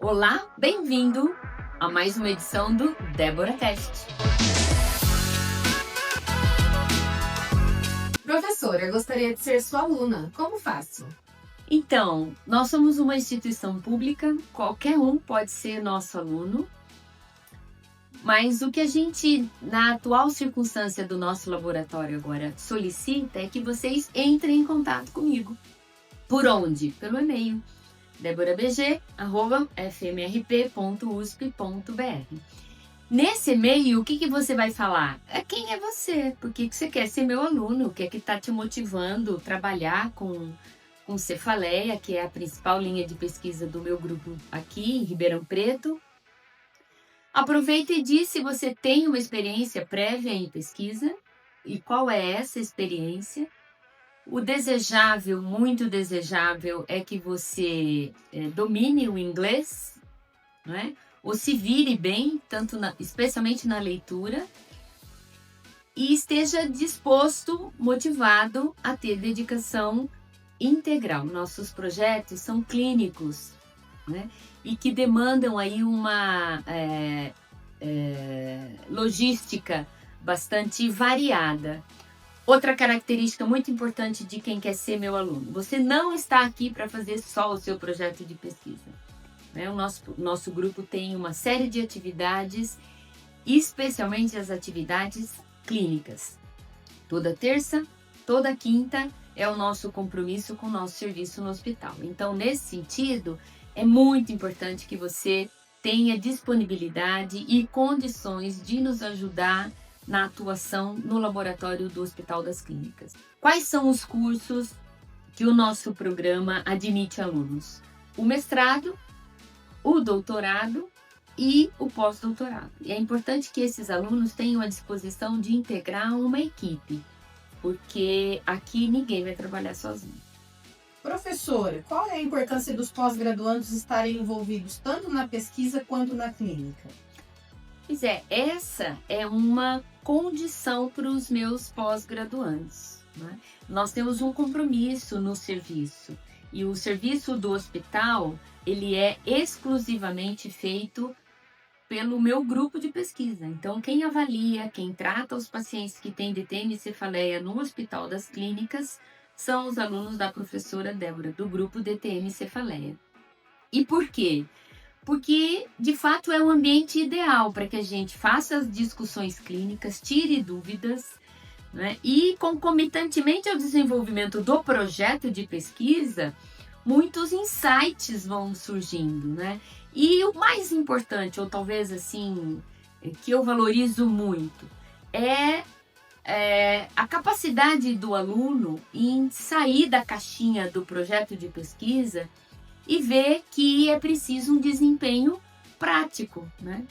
Olá, bem-vindo a mais uma edição do Débora Test. Professora, gostaria de ser sua aluna. Como faço? Então, nós somos uma instituição pública, qualquer um pode ser nosso aluno, mas o que a gente, na atual circunstância do nosso laboratório agora, solicita é que vocês entrem em contato comigo. Por onde? Pelo e-mail deborabg@fmrp.usp.br. Nesse e-mail, o que você vai falar? Quem é você? Por que você quer ser meu aluno? O que é que está te motivando a trabalhar com cefaleia, que é a principal linha de pesquisa do meu grupo aqui em Ribeirão Preto? Aproveita e diz se você tem uma experiência prévia em pesquisa e qual é essa experiência. O desejável, muito desejável, é que você domine o inglês, né? Ou se vire bem, especialmente na leitura, e esteja disposto, motivado a ter dedicação integral. Nossos projetos são clínicos, né? E que demandam aí uma logística bastante variada. Outra característica muito importante de quem quer ser meu aluno: você não está aqui para fazer só o seu projeto de pesquisa. O nosso grupo tem uma série de atividades, especialmente as atividades clínicas. Toda terça, toda quinta é o nosso compromisso com o nosso serviço no hospital. Então, nesse sentido, é muito importante que você tenha disponibilidade e condições de nos ajudar na atuação no laboratório do Hospital das Clínicas. Quais são os cursos que o nosso programa admite alunos? O mestrado, o doutorado e o pós-doutorado. E é importante que esses alunos tenham a disposição de integrar uma equipe, porque aqui ninguém vai trabalhar sozinho. Professora, qual é a importância dos pós-graduandos estarem envolvidos tanto na pesquisa quanto na clínica? Pois é, essa é uma condição para os meus pós-graduandos, né? Nós temos um compromisso no serviço, e o serviço do hospital, ele é exclusivamente feito pelo meu grupo de pesquisa. Então, quem avalia, quem trata os pacientes que têm DTM e cefaleia no Hospital das Clínicas são os alunos da professora Débora, do grupo DTM e cefaleia. E por quê? Porque, de fato, é um ambiente ideal para que a gente faça as discussões clínicas, tire dúvidas, né? E, concomitantemente ao desenvolvimento do projeto de pesquisa, muitos insights vão surgindo, né? E o mais importante, ou talvez assim, que eu valorizo muito, é a capacidade do aluno em sair da caixinha do projeto de pesquisa e ver que é preciso um desempenho prático, né?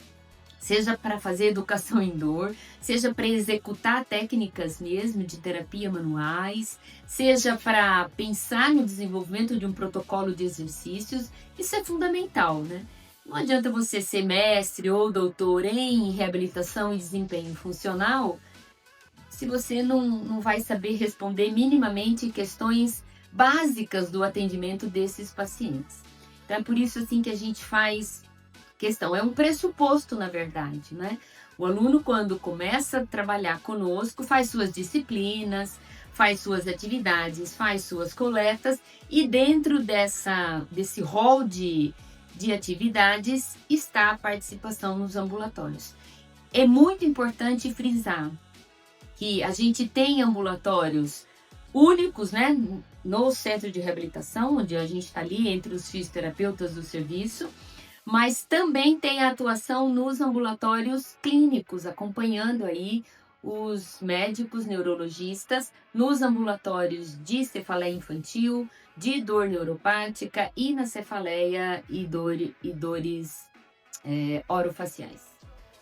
Seja para fazer educação em dor, seja para executar técnicas mesmo de terapia manuais, seja para pensar no desenvolvimento de um protocolo de exercícios. Isso é fundamental, né? Não adianta você ser mestre ou doutor em reabilitação e desempenho funcional se você não vai saber responder minimamente questões básicas do atendimento desses pacientes. Então é por isso assim que a gente faz questão, é um pressuposto na verdade, né? O aluno, quando começa a trabalhar conosco, faz suas disciplinas, faz suas atividades, faz suas coletas, e dentro desse rol de atividades está a participação nos ambulatórios. É muito importante frisar que a gente tem ambulatórios únicos, né, no centro de reabilitação, onde a gente está ali entre os fisioterapeutas do serviço, mas também tem a atuação nos ambulatórios clínicos, acompanhando aí os médicos neurologistas nos ambulatórios de cefaleia infantil, de dor neuropática e na cefaleia e dores orofaciais.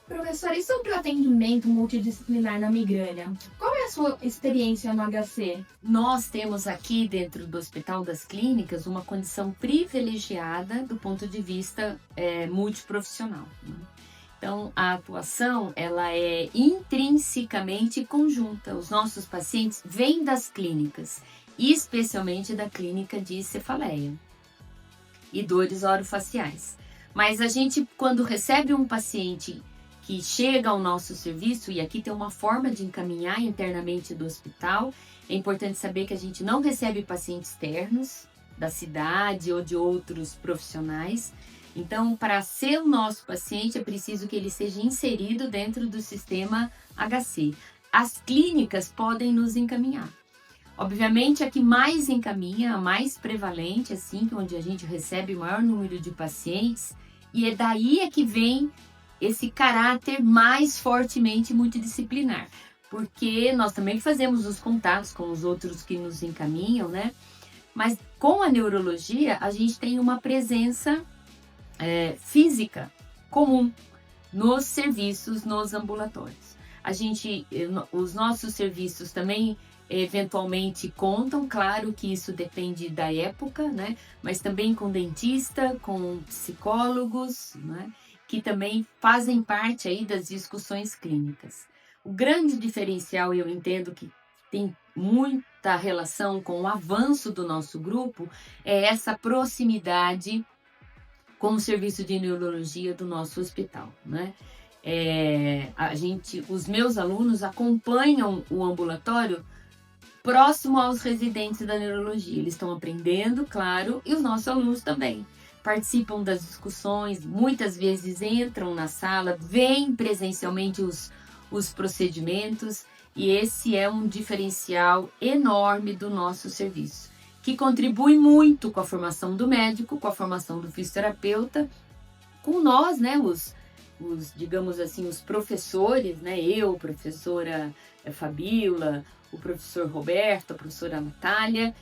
Professora, e sobre o atendimento multidisciplinar na migrânia? Qual é a sua experiência no HC? Nós temos aqui dentro do Hospital das Clínicas uma condição privilegiada do ponto de vista multiprofissional, né? Então, a atuação ela é intrinsecamente conjunta. Os nossos pacientes vêm das clínicas, especialmente da clínica de cefaleia e dores orofaciais. Mas a gente, quando recebe um paciente que chega ao nosso serviço, e aqui tem uma forma de encaminhar internamente do hospital, é importante saber que a gente não recebe pacientes externos da cidade ou de outros profissionais. Então, para ser o nosso paciente, é preciso que ele seja inserido dentro do sistema HC. As clínicas podem nos encaminhar. Obviamente, a que mais encaminha, a mais prevalente, assim, onde a gente recebe o maior número de pacientes, e é daí é que vem esse caráter mais fortemente multidisciplinar, porque nós também fazemos os contatos com os outros que nos encaminham, né? Mas com a neurologia, a gente tem uma presença física comum nos serviços, nos ambulatórios. Os nossos serviços também eventualmente contam, claro que isso depende da época, né? Mas também com dentista, com psicólogos, né? Que também fazem parte aí das discussões clínicas. O grande diferencial, eu entendo que tem muita relação com o avanço do nosso grupo, é essa proximidade com o serviço de neurologia do nosso hospital, né? Os meus alunos acompanham o ambulatório próximo aos residentes da neurologia. Eles estão aprendendo, claro, e os nossos alunos também. Participam das discussões, muitas vezes entram na sala, veem presencialmente os procedimentos, e esse é um diferencial enorme do nosso serviço, que contribui muito com a formação do médico, com a formação do fisioterapeuta, com nós, né, digamos assim, os professores, né, eu, professora Fabíola, o professor Roberto, a professora Natália,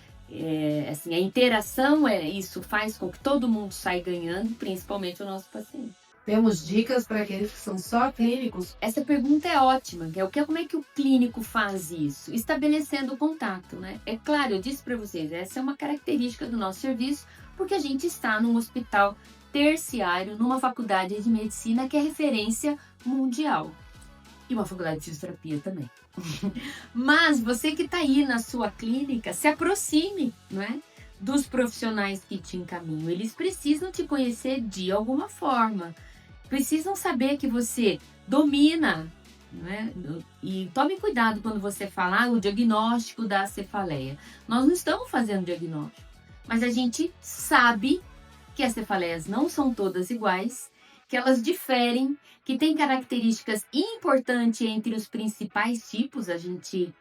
assim, a interação isso faz com que todo mundo saia ganhando, principalmente o nosso paciente. Temos dicas para aqueles que são só clínicos? Essa pergunta é ótima, como é que o clínico faz isso? Estabelecendo o contato, né? É claro, eu disse para vocês, essa é uma característica do nosso serviço, porque a gente está num hospital terciário, numa faculdade de medicina que é referência mundial. E uma faculdade de fisioterapia também. Mas você que está aí na sua clínica, se aproxime, né, dos profissionais que te encaminham. Eles precisam te conhecer de alguma forma. Precisam saber que você domina, né? E tome cuidado quando você falar o diagnóstico da cefaleia. Nós não estamos fazendo diagnóstico, mas a gente sabe que as cefaleias não são todas iguais, que elas diferem, que tem características importantes entre os principais tipos. A gente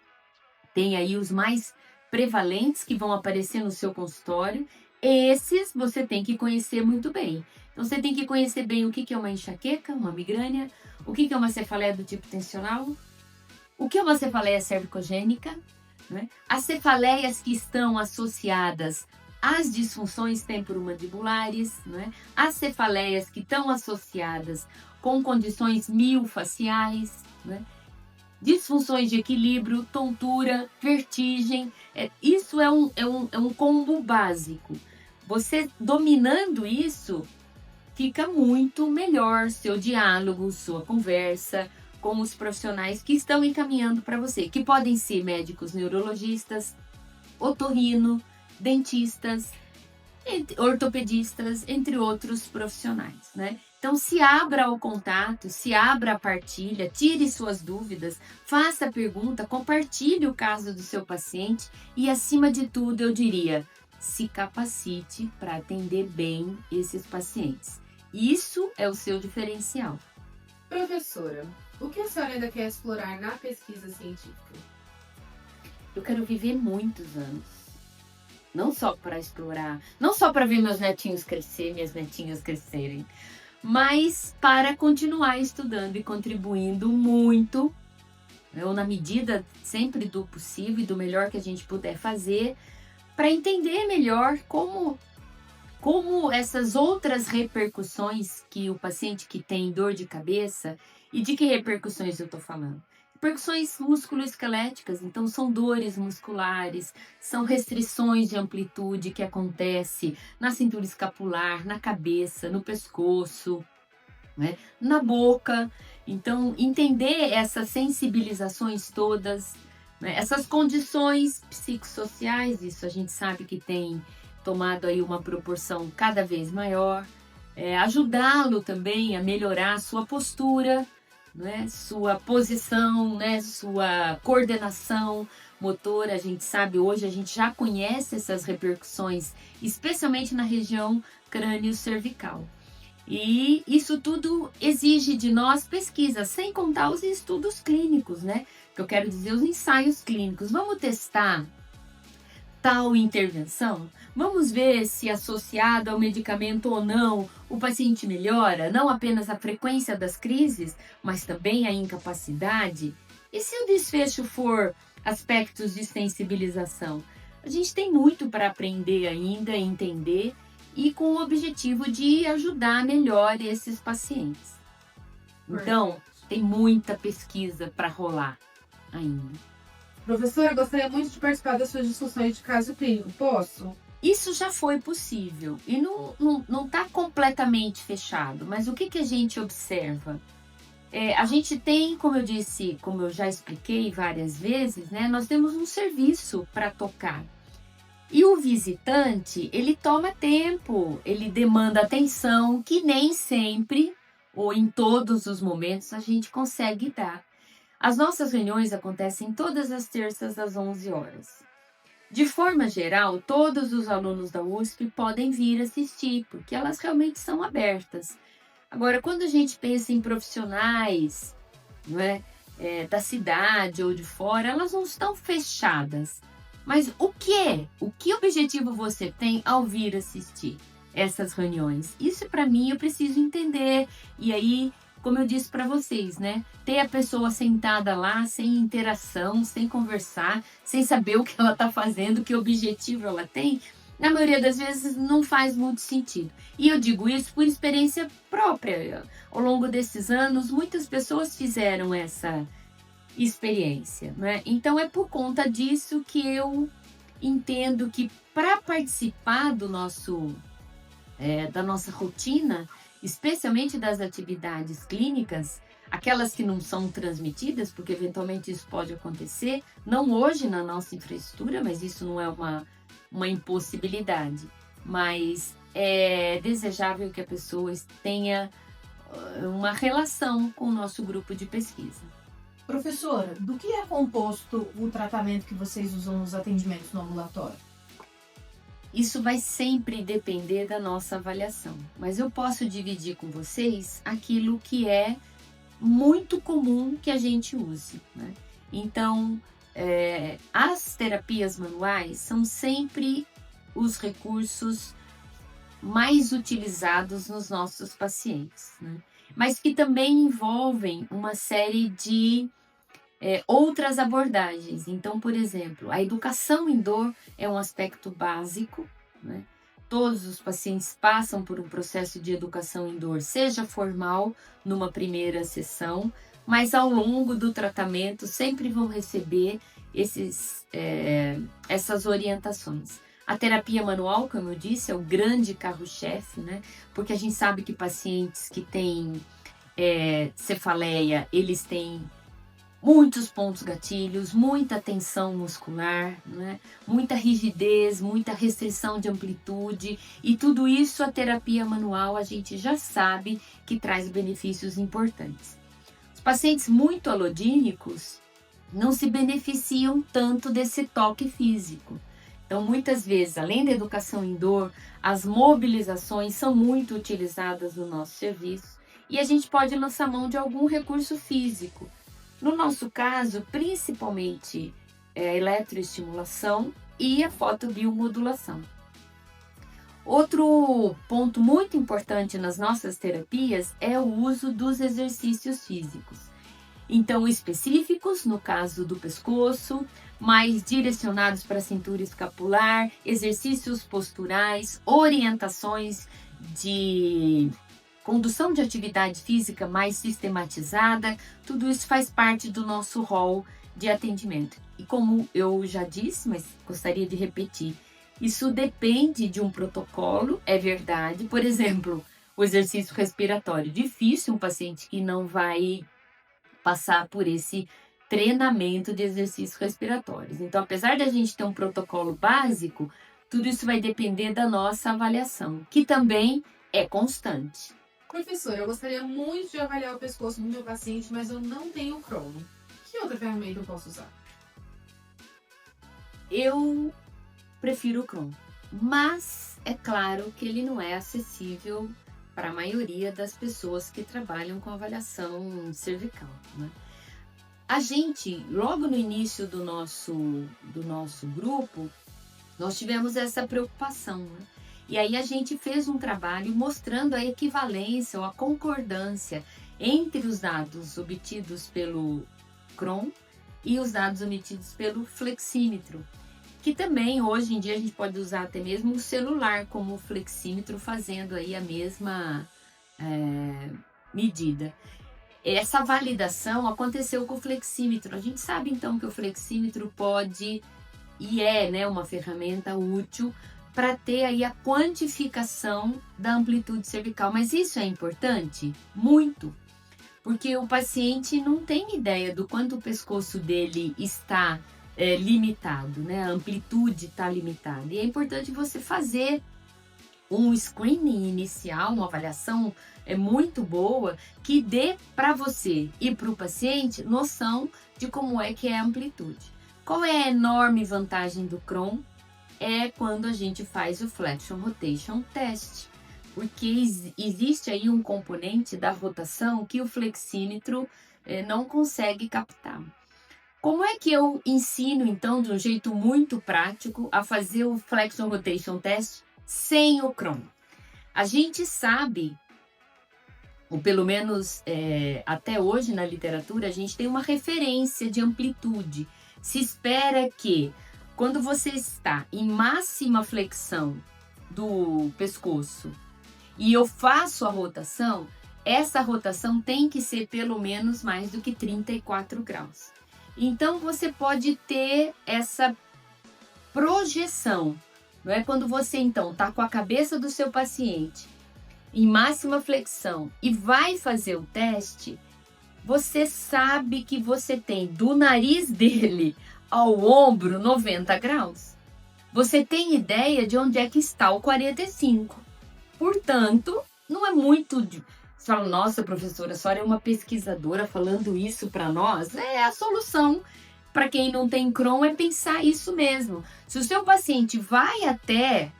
tem aí os mais prevalentes que vão aparecer no seu consultório. Esses você tem que conhecer muito bem. Então, você tem que conhecer bem o que é uma enxaqueca, uma migrânia, o que é uma cefaleia do tipo tensional, o que é uma cefaleia cervicogênica, né? As cefaleias que estão associadas às disfunções temporomandibulares, né? As cefaleias que estão associadas com condições miofasciais, né? Disfunções de equilíbrio, tontura, vertigem. Isso é um combo básico. Você dominando isso, fica muito melhor seu diálogo, sua conversa com os profissionais que estão encaminhando para você, que podem ser médicos neurologistas, otorrino, dentistas, ortopedistas, entre outros profissionais, né? Então, se abra ao contato, se abra à partilha, tire suas dúvidas, faça a pergunta, compartilhe o caso do seu paciente e, acima de tudo, eu diria, se capacite para atender bem esses pacientes. Isso é o seu diferencial. Professora, o que a senhora ainda quer explorar na pesquisa científica? Eu quero viver muitos anos. Não só para explorar, não só para ver meus netinhos crescer, minhas netinhas crescerem, mas para continuar estudando e contribuindo muito, ou na medida sempre do possível e do melhor que a gente puder fazer, para entender melhor como essas outras repercussões que o paciente que tem dor de cabeça, e de que repercussões eu estou falando? Repercussões musculoesqueléticas, então são dores musculares, são restrições de amplitude que acontece na cintura escapular, na cabeça, no pescoço, né, na boca. Então, entender essas sensibilizações todas, né, essas condições psicossociais, isso a gente sabe que tem tomado aí uma proporção cada vez maior, ajudá-lo também a melhorar sua postura, né, sua posição, né, sua coordenação motora. A gente sabe hoje, a gente já conhece essas repercussões, especialmente na região crânio-cervical. E isso tudo exige de nós pesquisa, sem contar os estudos clínicos, né? Que eu quero dizer, os ensaios clínicos. Vamos testar tal intervenção? Vamos ver se associado ao medicamento ou não, o paciente melhora, não apenas a frequência das crises, mas também a incapacidade? E se o desfecho for aspectos de sensibilização? A gente tem muito para aprender ainda, entender, e com o objetivo de ajudar melhor esses pacientes. Então, tem muita pesquisa para rolar ainda. Professora, eu gostaria muito de participar das suas discussões de caso clínico. Posso? Isso já foi possível e não está completamente fechado, mas o que a gente observa? A gente tem, como eu disse, como eu já expliquei várias vezes, né, nós temos um serviço para tocar. E o visitante, ele toma tempo, ele demanda atenção que nem sempre, ou em todos os momentos, a gente consegue dar. As nossas reuniões acontecem todas as terças às 11 horas. De forma geral, todos os alunos da USP podem vir assistir, porque elas realmente são abertas. Agora, quando a gente pensa em profissionais, não é, da cidade ou de fora, elas não estão fechadas. Mas o que objetivo você tem ao vir assistir essas reuniões? Isso, para mim, eu preciso entender. E aí, como eu disse para vocês, né? Ter a pessoa sentada lá, sem interação, sem conversar, sem saber o que ela está fazendo, que objetivo ela tem, na maioria das vezes não faz muito sentido. E eu digo isso por experiência própria. Ao longo desses anos, muitas pessoas fizeram essa experiência, né? Então é por conta disso que eu entendo que para participar do da nossa rotina, especialmente das atividades clínicas, aquelas que não são transmitidas, porque eventualmente isso pode acontecer, não hoje na nossa infraestrutura, mas isso não é uma impossibilidade, mas é desejável que a pessoa tenha uma relação com o nosso grupo de pesquisa. Professora, do que é composto o tratamento que vocês usam nos atendimentos no ambulatório? Isso vai sempre depender da nossa avaliação, mas eu posso dividir com vocês aquilo que é muito comum que a gente use, né? Então, as terapias manuais são sempre os recursos mais utilizados nos nossos pacientes, né? Mas que também envolvem uma série de outras abordagens. Então, por exemplo, a educação em dor é um aspecto básico, né? Todos os pacientes passam por um processo de educação em dor, seja formal, numa primeira sessão, mas ao longo do tratamento sempre vão receber essas orientações. A terapia manual, como eu disse, é o grande carro-chefe, né? Porque a gente sabe que pacientes que têm cefaleia, eles têm muitos pontos gatilhos, muita tensão muscular, né? Muita rigidez, muita restrição de amplitude, e tudo isso a terapia manual a gente já sabe que traz benefícios importantes. Os pacientes muito alodínicos não se beneficiam tanto desse toque físico. Então, muitas vezes, além da educação em dor, as mobilizações são muito utilizadas no nosso serviço e a gente pode lançar mão de algum recurso físico. No nosso caso, principalmente a eletroestimulação e a fotobiomodulação. Outro ponto muito importante nas nossas terapias é o uso dos exercícios físicos. Então, específicos, no caso do pescoço, mais direcionados para a cintura escapular, exercícios posturais, orientações de condução de atividade física mais sistematizada, tudo isso faz parte do nosso rol de atendimento. E como eu já disse, mas gostaria de repetir, isso depende de um protocolo, é verdade. Por exemplo, o exercício respiratório. Difícil um paciente que não vai passar por esse treinamento de exercícios respiratórios. Então, apesar de a gente ter um protocolo básico, tudo isso vai depender da nossa avaliação, que também é constante. Professora, eu gostaria muito de avaliar o pescoço do meu paciente, mas eu não tenho Crohn. Que outra ferramenta eu posso usar? Eu prefiro o Crohn, mas é claro que ele não é acessível para a maioria das pessoas que trabalham com avaliação cervical, né? A gente, logo no início do nosso grupo, nós tivemos essa preocupação, né? E aí a gente fez um trabalho mostrando a equivalência ou a concordância entre os dados obtidos pelo Crohn e os dados obtidos pelo flexímetro, que também hoje em dia a gente pode usar até mesmo o celular como flexímetro, fazendo aí a mesma medida. Essa validação aconteceu com o flexímetro. A gente sabe então que o flexímetro pode e é, né, uma ferramenta útil para ter aí a quantificação da amplitude cervical. Mas isso é importante? Muito. Porque o paciente não tem ideia do quanto o pescoço dele está limitado, né? A amplitude está limitada. E é importante você fazer um screening inicial, uma avaliação muito boa, que dê para você e para o paciente noção de como é que é a amplitude. Qual é a enorme vantagem do Crohn? É quando a gente faz o Flexion Rotation Test, porque existe aí um componente da rotação que o flexímetro não consegue captar. Como é que eu ensino, então, de um jeito muito prático, a fazer o Flexion Rotation Test sem o Crohn? A gente sabe, ou pelo menos até hoje na literatura, a gente tem uma referência de amplitude. Se espera que, quando você está em máxima flexão do pescoço e eu faço a rotação, essa rotação tem que ser pelo menos mais do que 34 graus. Então, você pode ter essa projeção, não é? Quando você, então, está com a cabeça do seu paciente em máxima flexão e vai fazer o teste, você sabe que você tem do nariz dele ao ombro 90 graus. Você tem ideia de onde é que está o 45. Portanto, não é muito... Você fala, nossa, professora, a senhora é uma pesquisadora falando isso para nós? É a solução. Para quem não tem Crohn, é pensar isso mesmo. Se o seu paciente vai até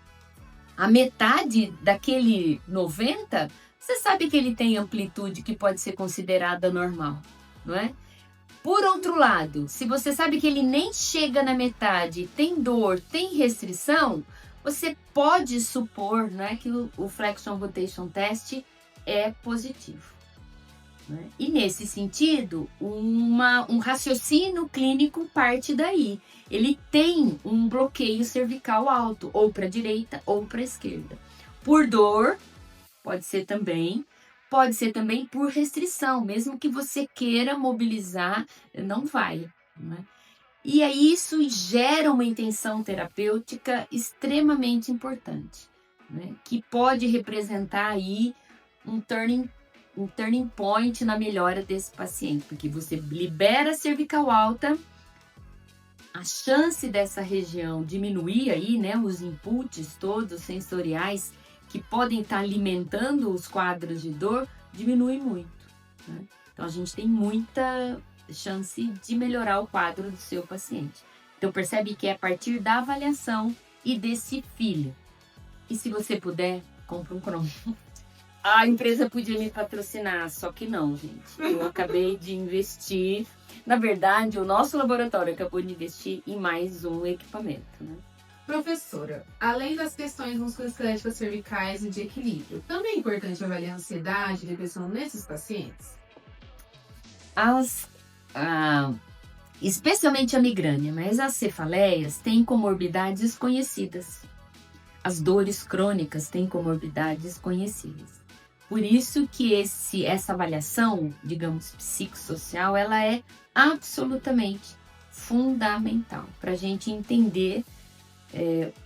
a metade daquele 90, você sabe que ele tem amplitude que pode ser considerada normal, não é? Por outro lado, se você sabe que ele nem chega na metade, tem dor, tem restrição, você pode supor, né, que o Flexion Rotation Test é positivo, né? E nesse sentido, um raciocínio clínico parte daí. Ele tem um bloqueio cervical alto, ou para a direita ou para a esquerda. Por dor, pode ser também por restrição, mesmo que você queira mobilizar, não vai, né? E aí isso gera uma intenção terapêutica extremamente importante, né? Que pode representar aí um turning point na melhora desse paciente, porque você libera a cervical alta, a chance dessa região diminuir aí, né, os inputs todos sensoriais que podem estar alimentando os quadros de dor, diminui muito, né? Então a gente tem muita chance de melhorar o quadro do seu paciente. Então percebe que é a partir da avaliação e desse filho. E se você puder, compra um Crohn. A empresa podia me patrocinar, só que não, gente. Eu acabei de investir. Na verdade, o nosso laboratório acabou de investir em mais um equipamento, né? Professora, além das questões musculoesqueléticas cervicais e de equilíbrio, também é importante avaliar a ansiedade e depressão nesses pacientes? Especialmente a migrânia, mas as cefaleias têm comorbidades conhecidas. As dores crônicas têm comorbidades conhecidas. Por isso que essa avaliação, digamos, psicossocial, ela é absolutamente fundamental para a gente entender,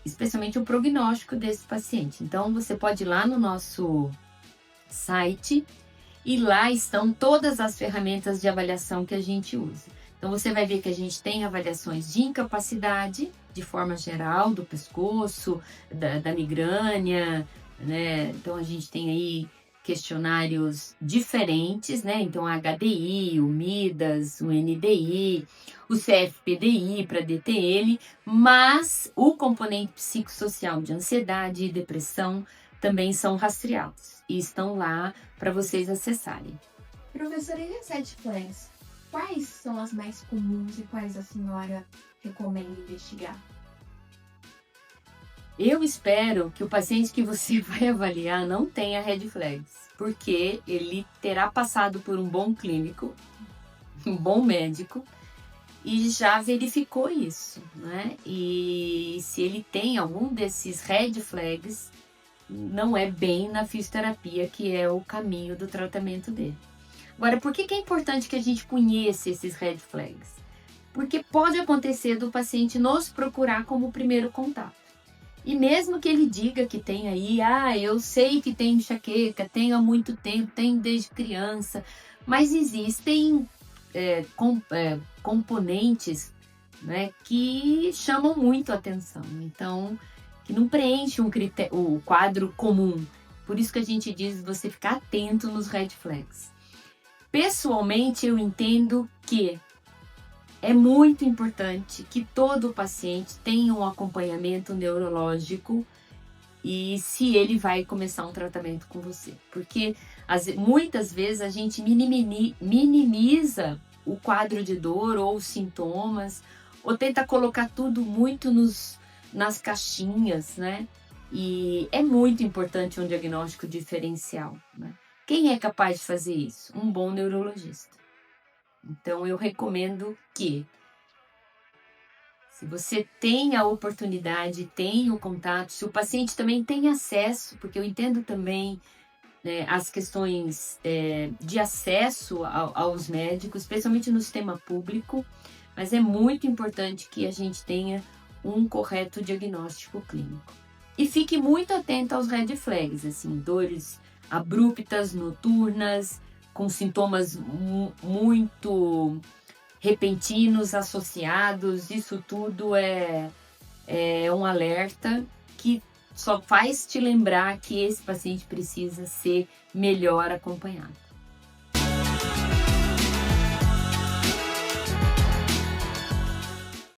especialmente o prognóstico desse paciente. Então, você pode ir lá no nosso site e lá estão todas as ferramentas de avaliação que a gente usa. Então, você vai ver que a gente tem avaliações de incapacidade, de forma geral, do pescoço, da migrânia, né? Então a gente tem aí questionários diferentes, né? Então a HDI, o MIDAS, o NDI, o CFPDI para DTL, mas o componente psicossocial de ansiedade e depressão também são rastreados e estão lá para vocês acessarem. Professora, e as red flags? Quais são as mais comuns e quais a senhora recomenda investigar? Eu espero que o paciente que você vai avaliar não tenha red flags, porque ele terá passado por um bom clínico, um bom médico, e já verificou isso, né? E se ele tem algum desses red flags, não é bem na fisioterapia que é o caminho do tratamento dele. Agora, por que é importante que a gente conheça esses red flags? Porque pode acontecer do paciente nos procurar como primeiro contato. E mesmo que ele diga que tem aí, eu sei que tem enxaqueca, tenho há muito tempo, tenho desde criança, mas existem componentes, né, que chamam muito a atenção, então, que não preenche o quadro comum. Por isso que a gente diz você ficar atento nos red flags. Pessoalmente, eu entendo que é muito importante que todo paciente tenha um acompanhamento neurológico e se ele vai começar um tratamento com você. Porque muitas vezes a gente minimiza o quadro de dor ou os sintomas, ou tenta colocar tudo muito nas caixinhas, né? E é muito importante um diagnóstico diferencial, né? Quem é capaz de fazer isso? Um bom neurologista. Então, eu recomendo que, se você tem a oportunidade, tem o contato, se o paciente também tem acesso, porque eu entendo também, né, as questões de acesso aos médicos, especialmente no sistema público, mas é muito importante que a gente tenha um correto diagnóstico clínico. E fique muito atento aos red flags, assim, dores abruptas, noturnas, com sintomas muito repentinos, associados, isso tudo é um alerta que só faz te lembrar que esse paciente precisa ser melhor acompanhado.